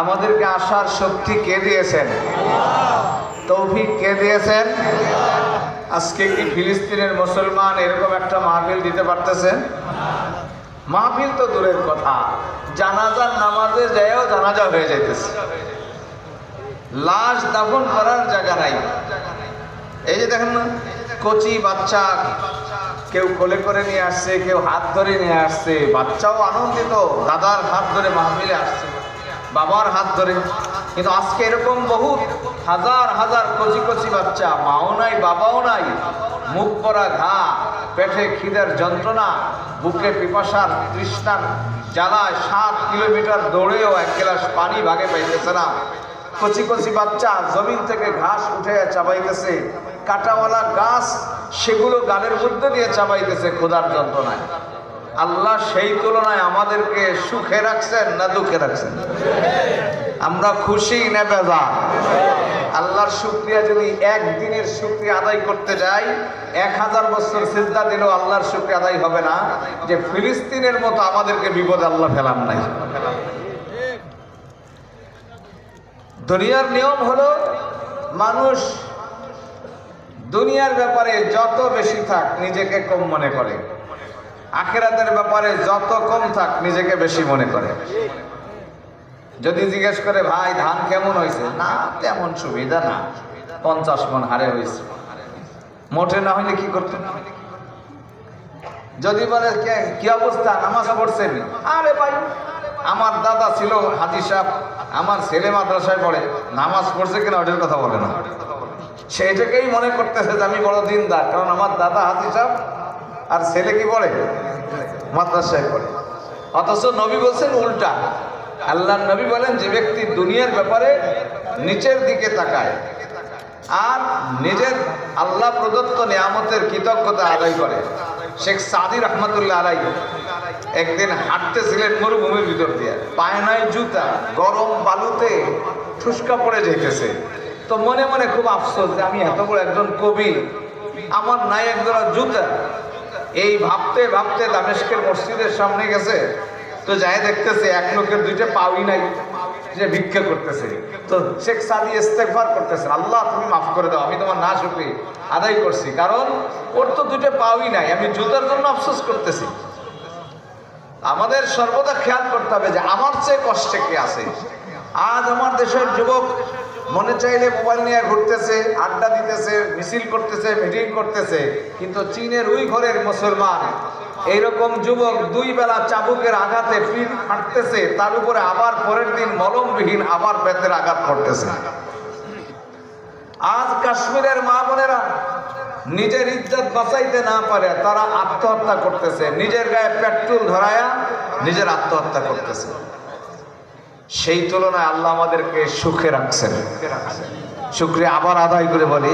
আমাদেরকে আসার শক্তি কে দিয়েছেন? তৌফিক কে দিয়েছেন? আজকে কি ফিলিস্তিনের মুসলমান এরকম একটা মাহফিল দিতে পারতেছে? মাহফিল তো দূরের কথা, জানাজার নামাজে যায়ও জানাজা হয়ে যাইতেছে, লাশ দাফন করার জায়গা নাই। এই যে দেখেন না, কচি বাচ্চা কেউ কোলে করে নিয়ে আসছে, কেউ হাত ধরে নিয়ে আসছে, বাচ্চাও আনন্দিত, দাদার হাত ধরে মাহফিলে আসছে, বাবার হাত ধরে। কিন্তু আজকে এরকম বহু হাজার হাজার কচি কচি বাচ্চা, মাও নাই বাবাও নাই, মুখ পরা ঘা, পেটে খিদের যন্ত্রণা, বুকে পিপাসার তৃষ্ণার জ্বালায় 7 কিলোমিটার দৌড়েও 1 গ্লাস পানি ভাগে পাইতেছে না। কচি কচি বাচ্চা জমিন থেকে ঘাস উঠে চাবাইতেছে, কাঁটাওয়ালা গাছ সেগুলো গালের মধ্যে দিয়ে চাবাইতেছে ক্ষুধার যন্ত্রণায়। আল্লাহ সেই তুলনায় আমাদেরকে সুখে রাখছেন না দুঃখে রাখছেন? আমরা খুশি না বেজার? আল্লাহর শুকরিয়া যদি একদিনের শুকরিয়া আদায় করতে যাই, 1000 বছর সিজদা দিলেও আল্লাহর শুকরিয়া আদায় হবে না যে ফিলিস্তিনের মতো আমাদেরকে বিপদে আল্লাহ ফেলান নাই। দুনিয়ার নিয়ম হলো, মানুষ দুনিয়ার ব্যাপারে যত বেশি থাক নিজেকে কম মনে করে, আখিরাতের ব্যাপারে যত কম থাক নিজেকে বেশি মনে করে। যদি জিজ্ঞেস করে ভাই ধান কেমন হয়েছে, না তেমন সুবিধা না, 50 মণ হারে হয়েছে। মোটে না হইলে কি করতে? যদি বলে কি অবস্থা, নামাজ পড়ছেন? আরে ভাই আমার দাদা ছিল হাজী সাহেব, আমার ছেলে মাদ্রাসায় পড়ে, নামাজ পড়ছে কিনা ওটার কথা বলে না, সেইটাকেই মনে করতেছে যে আমি বড় দিনদার, কারণ আমার দাদা হাজী সাহেব আর ছেলে কি পড়ে? মাদ্রাসায় পড়ে। অথচ নবী বলছেন উল্টা। আল্লাহর নবী বলেন, যে ব্যক্তি দুনিয়ার ব্যাপারে নিচের দিকে তাকায় আর নিজের আল্লাহ প্রদত্ত নিয়ামতের কৃতজ্ঞতা আদায় করে। শেখ সাদি রহমতুল্লাহ আলাইহি একদিন হাঁটতেছিলেন মরুভূমির ভিতর দিয়ে, পায়ে নাই জুতা, গরম বালুতে ঠুসকা পড়ে যেতেছে। তো মনে মনে খুব আফসোস যে আমি এত বড় একজন কবি, আমার নাই একজোড়া জুতা। এই ভাবতে ভাবতে দামেস্কের মসজিদের সামনে গেছে, তো যাই দেখতেছে এক লোকের 2টা পাউই নাই, যে ভিক্ষা করতেছে। তো শেখ সাদি ইস্তেগফার করতেছেন, আল্লাহ তুমি মাফ করে দাও, আমি তোমার না শুকরি আদায় করছি, কারণ ওর তো 2টা পাউই নাই, আমি জুতার জন্য আফসোস করতেছি। আমাদের সর্বদা খেয়াল করতে হবে যে আমার চেয়ে কষ্টে কে আছে। আজ আমার দেশের যুবক মনে চাইলে মোবাইল নিয়ে ঘুরতেছে, আড্ডা দিতেছে, মিছিল করতেছে, মিটিং করতেছে, কিন্তু চীনের ওই ঘরের মুসলমান এইরকম যুবক 2 বেলা চাবুকের আঘাতে পিঠ ফাটতেছে, তার উপরে আবার পরের দিন মলমবিহীন আবার পেটের আঘাত করতেছে। আজ কাশ্মীরের মা বোনেরা নিজের ইজ্জত বাঁচাইতে না পারে তারা আত্মহত্যা করতেছে, নিজের গায়ে পেট্রোল ধরায়া নিজের আত্মহত্যা করতেছে। সেই তুলনায় আল্লাহ আমাদেরকে সুখে রাখছেন। শুকরিয়া আবার আদায় করে বলি,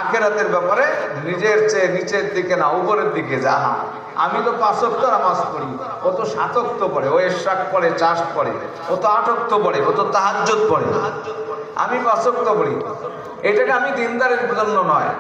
আখিরাতের ব্যাপারে নিজের চেয়ে নিচের দিকে না, উপরের দিকে। যা আমি তো 5 ওয়াক্ত নামাজ পড়ি, ও তো 7 ওয়াক্ত পড়ে, ও ইশরাক পড়ে, চাষ পড়ে, ও তো 8 ওয়াক্ত পড়ে, ও তো তাহাজ্জুদ পড়ে, আমি 5 ওয়াক্ত পড়ি। এটাকে আমি দিনদারের জন্য নয়,